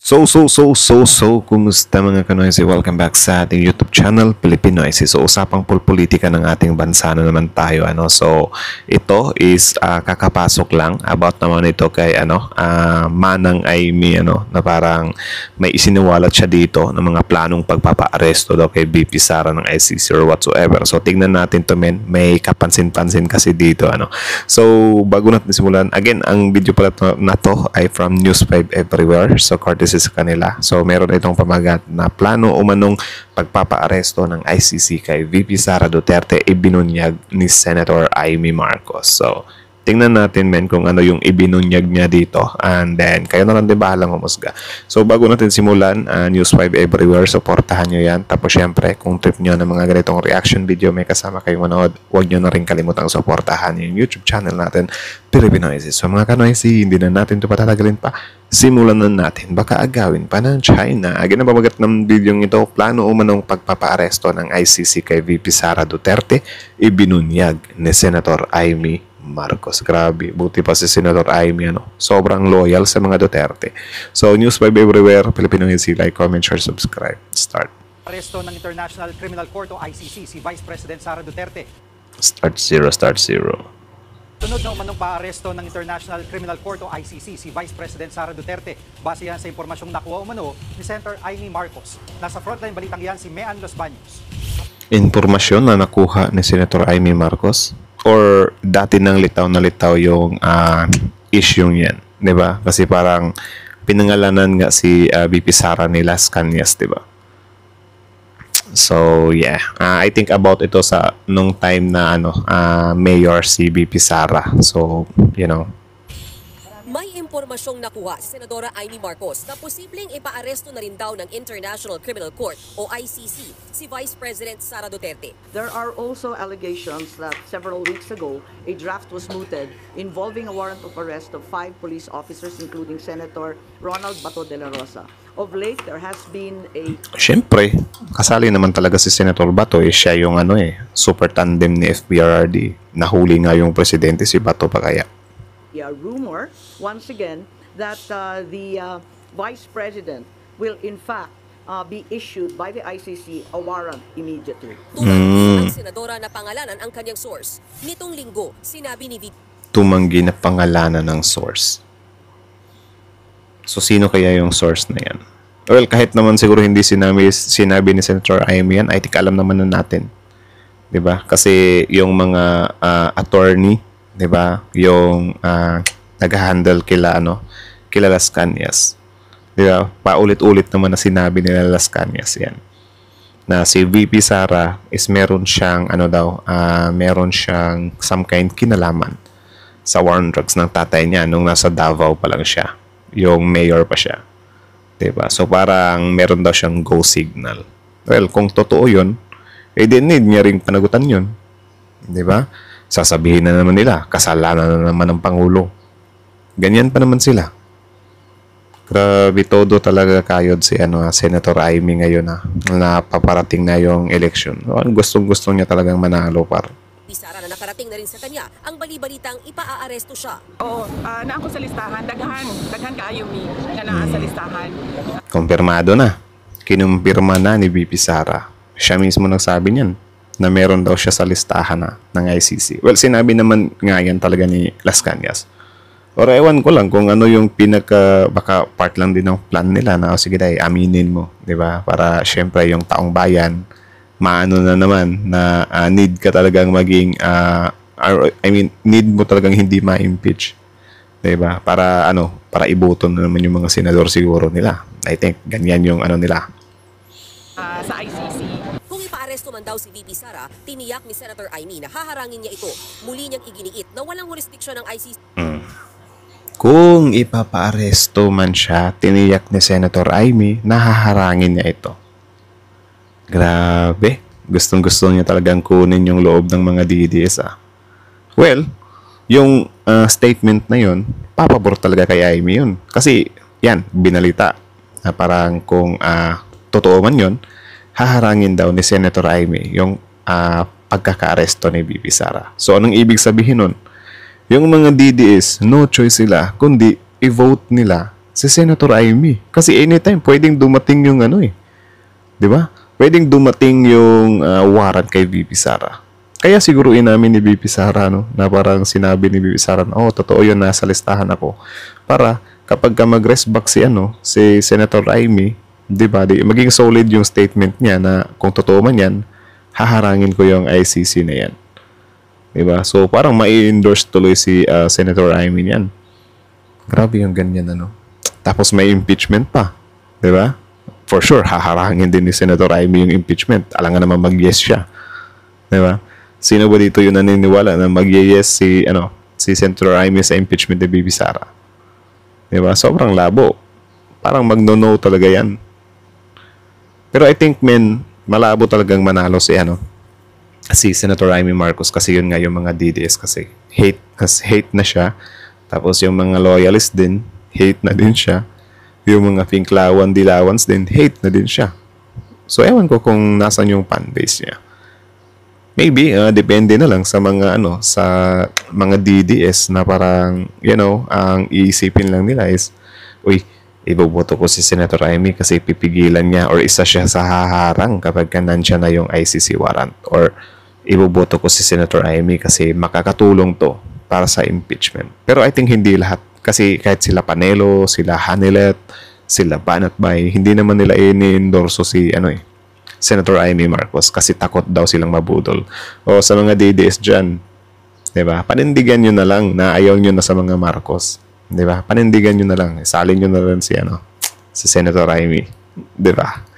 Kumusta mga kanoysi? Welcome back sa ating YouTube channel, Pilipinoysi. So, usapang politika ng ating bansa na naman tayo, So, ito is kakapasok lang about naman ito kay, Manang Aimee, na parang may isiniwalat siya dito ng mga planong pagpapa-aresto daw kay VP Sara ng ICC or whatsoever. So, tingnan natin to, men. May kapansin-pansin kasi dito, So, bago natin simulan, again, ang video pala na to ay from News 5 Everywhere. So, courtesy sa kanila. So, meron itong pamagat na plano umanong pagpapa-aresto ng ICC kay VP Sara Duterte ibinunyag ni Senator Aimee Marcos. So, tingnan natin kung ano yung ibinunyag niya dito, and then kayo na lang din bahalang humusga. So, bago natin simulan, News 5 Everywhere, supportahan nyo yan. Tapos syempre, kung trip nyo ng mga ganitong reaction video may kasama kayong manood, huwag nyo na rin kalimutang supportahan yung YouTube channel natin, Pilipinoysi. So mga kanoysi, hindi na natin ito patatagalin pa. Simulan na natin, baka agawin pa ng China. Again, ang pamagat ng video ito, plano umanong pagpapa-aresto ng ICC kay VP Sara Duterte ibinunyag ni Senator Aimee Marcos. Grabe, buti pa si Senator Aimee, sobrang loyal sa mga Duterte. So, News 5 Everywhere, Pilipinoysi, like, comment, share, subscribe. Start. Aresto ng International Criminal Court o ICC si Vice President Sara Duterte. Start zero. Sunod na umanong pa-aresto ng International Criminal Court o ICC si Vice President Sara Duterte. Base yan sa impormasyong nakuha umano ni Senator Aimee Marcos. Nasa frontline balitang yan si Mean Los Baños. Impormasyon na nakuha ni Senator Aimee Marcos? Or dati nang litaw na litaw yung issue yan, di ba? Kasi parang pinangalanan nga si VP Sara ni Las Cañas, di ba? So, yeah. I think about ito sa nung time na mayor si VP Sara. So, May impormasyong nakuha si Senadora Aimee Marcos na posibleng ipaaresto na rin daw ng International Criminal Court o ICC si Vice President Sara Duterte. There are also allegations that several weeks ago, a draft was mooted involving a warrant of arrest of 5 police officers including Senator Ronald Bato de la Rosa. Of late, there has been a... Siyempre, kasali naman talaga si Senator Bato. Siya yung super tandem ni FBRRD. Nahuli nga yung presidente, si Bato pa kaya. rumor, once again, that the Vice President will in fact be issued by the ICC a warrant immediately. Tumanggi ang senadora na pangalanan ang kanyang source. Nitong linggo, sinabi ni VP. Tumanggi na pangalanan ng source. So, sino kaya yung source na yan? Well, kahit naman siguro hindi sinabi ni Senator Aimee yan, I think alam naman na natin. 'Di ba? Kasi yung mga attorney, 'di ba? Yung nag-handle kila Las Cañas. 'Di ba? Paulit-ulit naman na sinabi nila Las Cañas 'yan. Na si VP Sara is meron siyang meron siyang some kind kinalaman sa war on drugs ng tatay niya nung nasa Davao pa lang siya. Yung mayor pa siya. 'Di ba? So parang meron daw siyang go signal. Well, kung totoo 'yun, need niya ring panagutan 'yun. 'Di ba? Sasabihin na naman nila, kasalanan na naman ng Pangulo. Ganyan pa naman sila. Grabe, todo talaga kayod si Senator Aimee ngayon na paparating na yung election. Gustong-gusto niya talagang manalo par. Sara na nakarating na rin sa kanya ang bali-balitang ipaaresto siya. Oo, naako sa listahan, daghan kaayo mi nga naa sa listahan. Kumpirmado na. Kinumpirma na ni VP Sara. Siya mismo nagsabi niyan na meron daw siya sa listahan ng ICC. Well, sinabi naman nga yan talaga ni Las Cañas. Or ewan ko lang kung ano yung baka part lang din ng plan nila na sige dahil aminin mo, di ba? Para syempre yung taong bayan, maano na naman na need ka talagang maging, need mo talagang hindi ma-impeach. Di ba? Para iboto na naman yung mga senador siguro nila. I think ganyan yung nila. Sa ICC. Kung ipaaresto man daw si VP Sara, tiniyak ni Senator Aimee na haharangin niya ito. Muli niyang iginiit na walang jurisdiksyon ng ICC. Kung ipapaaresto man siya, tiniyak ni Senator Aimee na haharangin niya ito. Grabe. Gustong-gusto niya talagang kunin yung loob ng mga DDS. Well, yung statement na yun, papabor talaga kay Aimee yun. Kasi, yan, binalita. Na parang kung totoo man yun, haharangin daw ni Senator Aimee yung pagkaka-aresto ni VP Sara. So, anong ibig sabihin nun? Yung mga DDS, no choice sila, kundi i-vote nila Si Senator Amy. Kasi anytime, pwedeng dumating yung ano eh. Di ba? Pwedeng dumating yung warrant kay VP Sara. Kaya siguro inamin ni VP Sara, no? Na parang sinabi ni VP Sara, oh, totoo yun, nasa listahan ako. Para kapag ka mag-rest back si Senator Amy, di ba, maging solid yung statement niya na kung totoo man yan, haharangin ko yung ICC na yan. Di ba? So, parang mai-endorse tuloy si Senator Amy yan. Grabe yung ganyan, ano. Tapos may impeachment pa. Di ba? For sure, haharangin din ni Senator Amy yung impeachment. Alangan naman mag-yes siya. Di ba? Sino ba dito yung naniniwala na mag-yes si Senator Amy sa impeachment ni Bibi Sara? Di ba? Sobrang labo. Parang magno-no talaga yan. Pero I think, malabo talagang manalo si Senator Amy Marcos kasi yun nga yung mga DDS kasi hate na siya. Tapos yung mga loyalist din, hate na din siya. Yung mga Pinklawan, Dilawans din, hate na din siya. So, ewan ko kung nasan yung fanbase niya. Maybe, depende na lang sa mga sa mga DDS na parang, ang iisipin lang nila is, uy, iboboto ko si Senator Amy kasi pipigilan niya or isa siya sa haharang kapag nandiyan na yung ICC warrant. Or iboboto ko si Senator Amy kasi makakatulong to para sa impeachment. Pero I think hindi lahat. Kasi kahit sila Panelo, sila Hanilet, sila Banatbay, hindi naman nila ini-endorso si Senator Amy Marcos kasi takot daw silang mabudol. O sa mga DDS dyan, diba? Panindigan nyo na lang na ayaw nyo na sa mga Marcos. Diba? Panindigan nyo na lang. Salin nyo na lang si Senator Amy. Diba?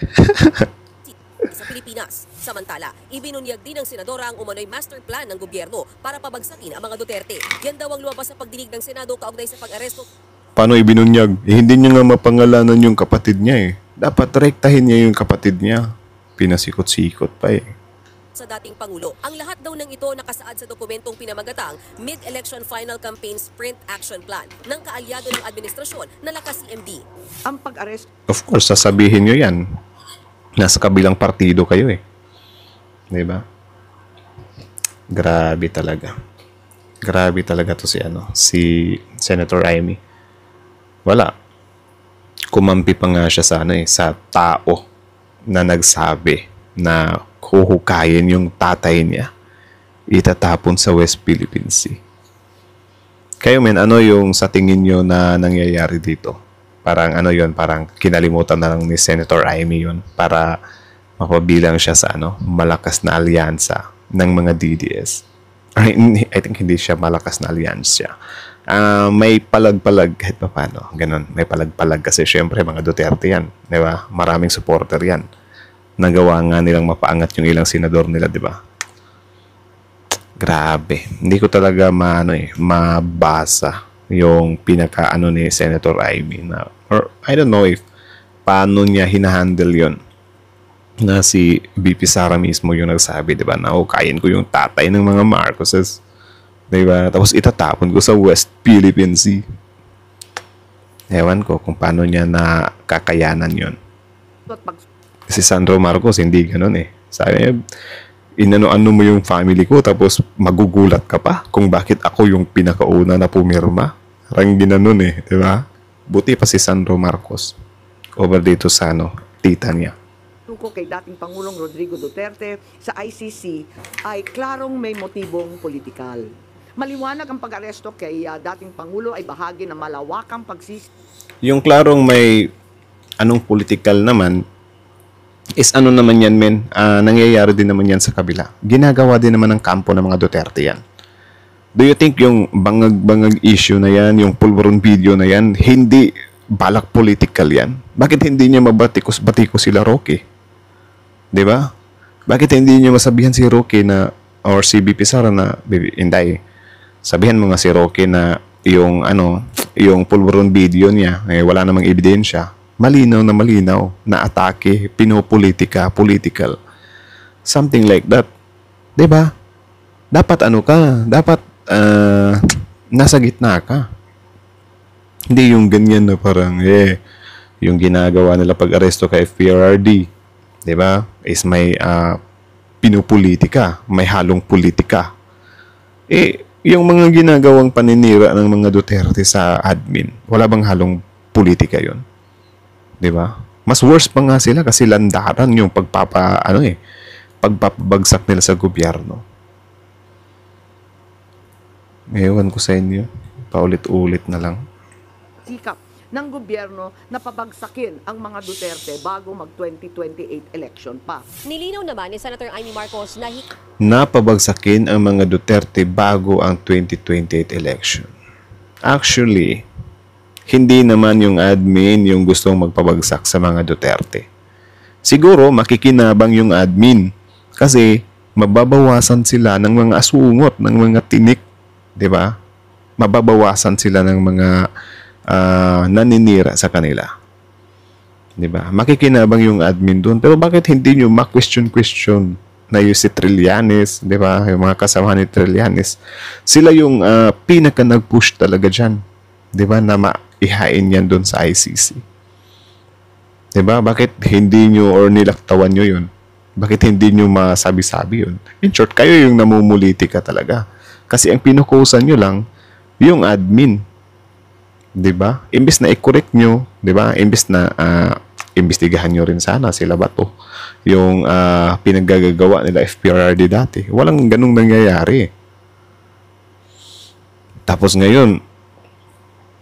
Sa Pilipinas. Samantala, ibinunyag din ng senadora ang umano'y master plan ng gobyerno para pabagsakin ang mga Duterte. Yan daw ang lumabas sa pagdinig ng Senado kaugnay sa pag-aresto. Paano ibinunyag? Hindi niya nga mapangalanan yung kapatid niya eh. Dapat rektahin niya yung kapatid niya. Pinasikot-sikot pa eh. Sa dating Pangulo, ang lahat daw ng ito nakasaad sa dokumentong pinamagatang Mid-Election Final Campaign Sprint Action Plan ng kaalyado ng administrasyon na lakas CMD. Ang pag-aresto Of course, sasabihin nyo yan. Nasa kabilang partido kayo eh. Diba? Grabe talaga. Grabe talaga to si Senator Amy. Wala. Kumampi pa nga siya sa tao na nagsabi na huhukayin yung tatay niya, itatapon sa West Philippine Sea. Kayo ano yung sa tingin nyo na nangyayari dito? Parang parang kinalimutan na lang ni Senator Amy yun para mapabilang siya sa malakas na alyansa ng mga DDS. I think hindi siya malakas na alyansa. May palag-palag kahit pa paano. Ganon, may palag-palag kasi syempre mga Duterte yan. Diba? Maraming supporter yan. Nagawa nga nilang mapaangat yung ilang senador nila, di ba? Grabe. Hindi ko talaga mabasa yung pinaka ni Senator Amy na, or I don't know if paano niya hinahandle yon na si VP Sara mismo yung nagsabi, di ba, na kain ko yung tatay ng mga Marcoses, di ba? Tapos itatapon ko sa West Philippine Sea. Ewan ko kung paano niya nakakayanan yon. Si Sandro Marcos, hindi ganun eh. Sabi niya, inano-ano mo yung family ko, tapos magugulat ka pa kung bakit ako yung pinakauna na pumirma. Parang ginanon eh, di ba? Buti pa si Sandro Marcos over dito sa tita niya. ko kay dating Pangulong Rodrigo Duterte sa ICC ay klarong may motibong politikal. Maliwanag ang pag-aresto kay dating Pangulo ay bahagi ng malawakang Yung klarong may anong political naman is naman yan, men. Nangyayari din naman yan sa kabila. Ginagawa din naman ng kampo ng mga Duterte yan. Do you think yung bangag-bangag issue na yan, yung pulburon video na yan, hindi balak political yan? Bakit hindi niya mabatikos-batikos sila Roque? Diba? Bakit hindi niya masabihan si Roque na, or si BP Sara na, Inday, sabihan mo nga si Roque na yung yung pulburon video niya, wala namang ebidensya. Malinaw na atake, pinopolitika, political. Something like that. 'Di ba? Dapat dapat nasa gitna ka. Hindi yung ganyan na parang yung ginagawa nila pag-aresto kay FPRRD, 'di ba? Is may pinopolitika, may halong politika. Yung mga ginagawang paninira ng mga Duterte sa admin, wala bang halong politika yun. Di ba? Mas worse pa nga sila kasi landaran yung pagpapabagsak nila sa gobyerno. Ewan ko sa inyo. Paulit-ulit na lang. Sikap ng gobyerno na pabagsakin ang mga Duterte bago mag-2028 election pa. Nilinaw naman ni Senator Amy Marcos na Napabagsakin ang mga Duterte bago ang 2028 election. Actually, hindi naman yung admin yung gustong magpabagsak sa mga Duterte. Siguro makikinabang yung admin kasi mababawasan sila ng mga asungot, ng mga tinik, 'di ba? Mababawasan sila ng mga naninira sa kanila. 'Di ba? Makikinabang yung admin doon. Pero bakit hindi nyo ma-question na yung si Trillanes, 'di ba? Yung mga kasama ni Trillanes, sila yung pinaka nag-push talaga diyan. 'Di ba? Na ihain yan doon sa ICC. 'Di ba? Bakit hindi nyo or nilaktawan nyo yun? Bakit hindi nyo masabi-sabi yun? In short, kayo yung namumulitika talaga. Kasi ang pinukusan nyo lang, yung admin. 'Di ba? Imbis na i-correct nyo, 'di ba? Imbis na imbestigahan nyo rin sana sila Bato. Yung pinaggagawa nila FPRRD dati. Walang ganung nangyayari. Tapos ngayon,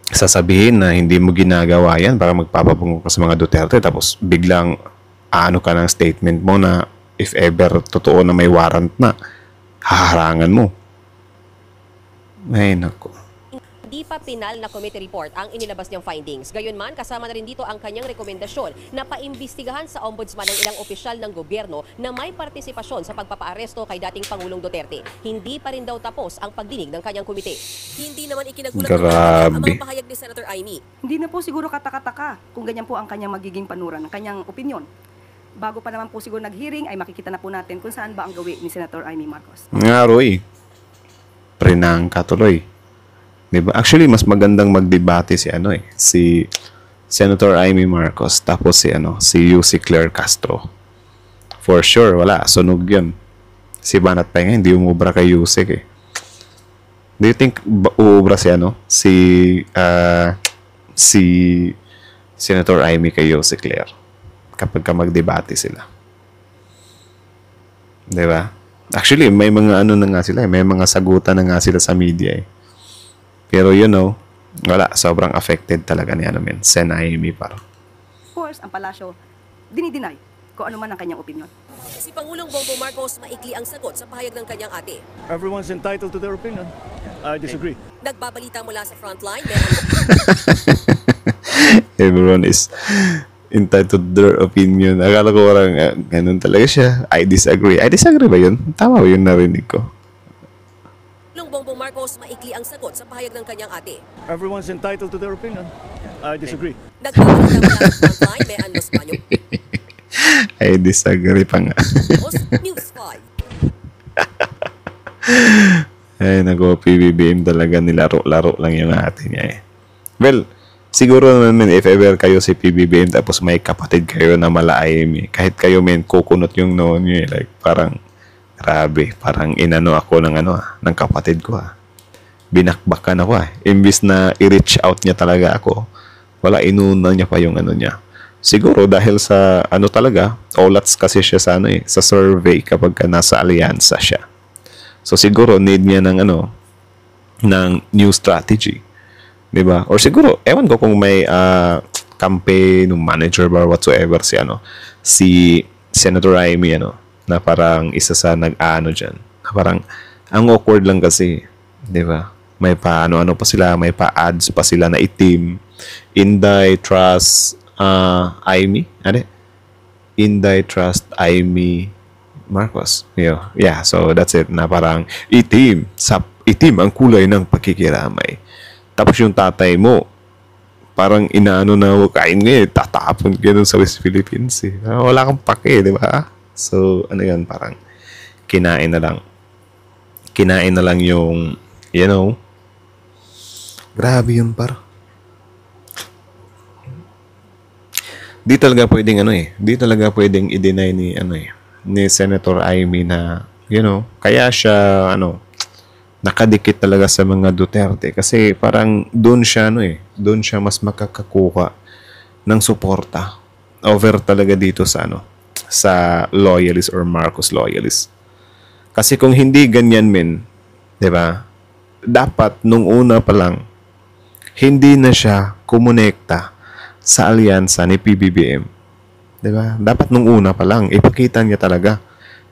sasabihin na hindi mo ginagawa yan para magpapabango ka sa mga Duterte tapos biglang ka ng statement mo na if ever totoo na may warrant na, haharangan mo. Ay, naku. Di pa pinal na committee report ang inilabas niyang findings. Gayunman, kasama na rin dito ang kanyang rekomendasyon na paimbestigahan sa ombudsman ng ilang opisyal ng gobyerno na may partisipasyon sa pagpapaaresto kay dating Pangulong Duterte. Hindi pa rin daw tapos ang pagdinig ng kanyang komite. Hindi naman ikinagulat ang mga pahayag ni Senator Amy. Hindi na po siguro kataka-taka kung ganyan po ang kanyang magiging panuran, ang kanyang opinion. Bago pa naman po siguro nag-hearing, ay makikita na po natin kung saan ba ang gawi ni Senator Amy Marcos. Nga, Roy. Prinangka tuloy. Diba? Actually, mas magandang magdebate si Senator Amy Marcos tapos si UC Claire Castro. For sure, wala. Sunog yun. Si Banat pa nga, hindi umubra kay Yusek eh. Do you think uubra si Senator Amy kay UC Claire kapag ka magdebate sila? Diba? Actually, may mga na nga sila eh. May mga sagutan na nga sila sa media eh. Pero wala, sobrang affected talaga ni Sen Amy Par. Of course, ang palasyo, dinideny kung ano man ang kanyang opinion. Si Pangulong Bongbong Marcos maikli ang sagot sa pahayag ng kanyang ate. Everyone's entitled to their opinion. I disagree. Nagbabalita mula sa frontline, Everyone is entitled to their opinion. Akala ko parang ganun talaga siya. I disagree. I disagree ba yun? Tama ba yun narinig ko? Bongbong Marcos maikli ang sagot sa pahayag ng kanyang ate. Everyone's entitled to their opinion. I disagree. Nagbabalita mula sa frontline, Mean Los Baños. I disagree pa nga. News 5. Ay, PBBM talaga nilaro-laro lang yung ate niya eh. Well, siguro naman if ever kayo si PBBM tapos may kapatid kayo na malaayim eh. Kahit kayo kukunot yung noon nyo eh. Like parang grabe, parang inano ako ng ng kapatid ko Binakbakan ako Imbis na i-reach out niya talaga ako, wala, inuna niya pa yung niya. Siguro dahil sa talaga, olats kasi siya sa sa survey kapag nasa alyansa siya. So siguro need niya ng ng new strategy. 'Di ba? Or siguro, ewan ko kung may campaign manager or whatsoever si Senator Amy na parang isa sa nag-ano dyan. Parang, ang awkward lang kasi, di ba? May pa pa sila, may pa-ads pa sila na itim. Inday Trust Amy? Inday Trust Amy Marcos. Yeah, so that's it. Na parang itim ang kulay ng pakikiramay. Tapos yung tatay mo, parang inaano na kain tatapon ka dun sa West Philippines eh. Wala kang pake, di ba? So, parang kinain na lang yung, grabe yun par. Di talaga pwedeng i-deny ni Senator Amy na, kaya siya, nakadikit talaga sa mga Duterte kasi parang doon siya doon siya mas makakakuha ng suporta over talaga dito sa sa loyalist or Marcos loyalist. Kasi kung hindi ganyan 'di ba? Dapat nung una pa lang hindi na siya kumonekta sa alyansa ni PBBM. 'Di ba? Dapat nung una pa lang ipakita niya talaga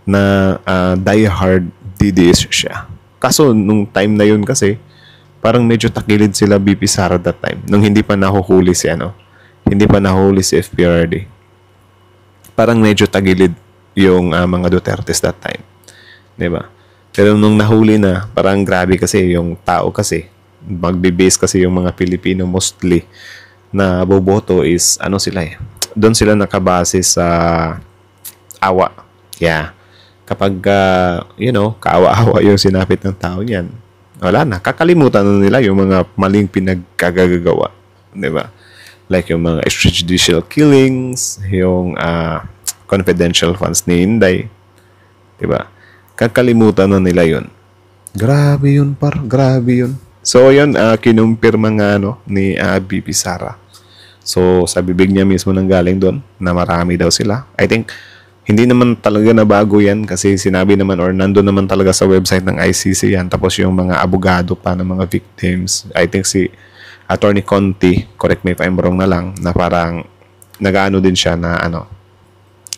na diehard DDS siya. Kaso nung time na yun kasi parang medyo takilid sila BP Sara that time nung hindi pa nahuhuli si hindi pa nahuli si FPRD. Parang medyo tagilid yung mga Dutertes that time. 'Di ba? Pero nung nahuli na, parang grabe kasi yung tao kasi magbe-base kasi yung mga Pilipino mostly na boboto is sila doon sila nakabase sa awa. Yeah. Kapag kaawa-awa yung sinapit ng tao niyan, wala na, kakalimutan na nila yung mga maling pinagkagagawa, 'di ba? Like yung mga extrajudicial killings, yung confidential funds ni Inday, 'di ba? Kakalimutan na nila 'yon. Grabe 'yun, grabe 'yun. So yun, kinumpirma nga ni BP Sara. So sa bibig niya mismo nang galing doon na marami daw sila. I think hindi naman talaga nabago yan kasi sinabi naman or nandun naman talaga sa website ng ICC yan. Tapos yung mga abogado pa ng mga victims, I think si Attorney Conti, correct me if I'm wrong na lang, na parang nag-ano din siya na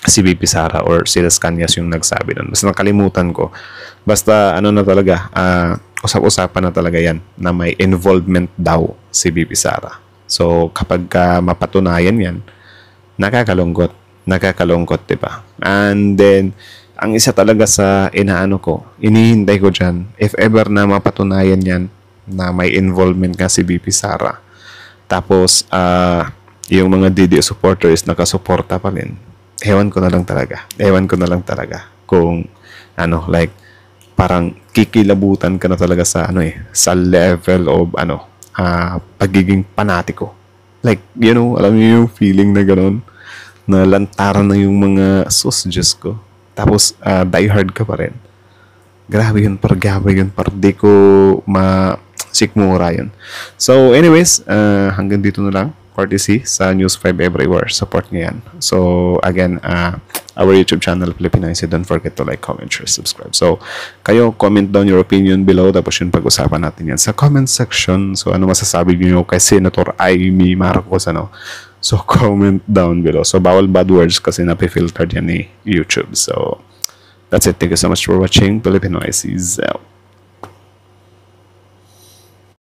si BP Sara or si Las Cañas yung nagsabi nun. Basta nakalimutan ko. Basta na talaga, usap-usapan na talaga yan na may involvement daw si BP Sara. So kapag mapatunayan yan, nakakalungkot, diba? And then, ang isa talaga sa inihintay ko dyan, if ever na mapatunayan yan na may involvement nga si BP Sara, tapos, yung mga DDO supporters nakasuporta pa rin, ewan ko na lang talaga kung, like, parang kikilabutan ka na talaga sa, sa level of, pagiging panatiko. Like, alam niyo yung feeling na gano'n, na lantaran na yung mga Diyos ko. Tapos, diehard ka pa rin. Grabe yun, di ko masikmura yun. So, anyways, hanggang dito na lang. Courtesy sa News 5 Everywhere. Support nyo yan. So, again, our YouTube channel, Pilipinoise. Don't forget to like, comment, share, subscribe. So, kayo, comment down your opinion below. Tapos yun, pag-usapan natin yan sa comment section. So, ano masasabi nyo kay Senator Amy Marcos, So, comment down below. So, bawal bad words kasi napifiltered yan ni YouTube. So, that's it. Thank you so much for watching. Pilipinoise is out.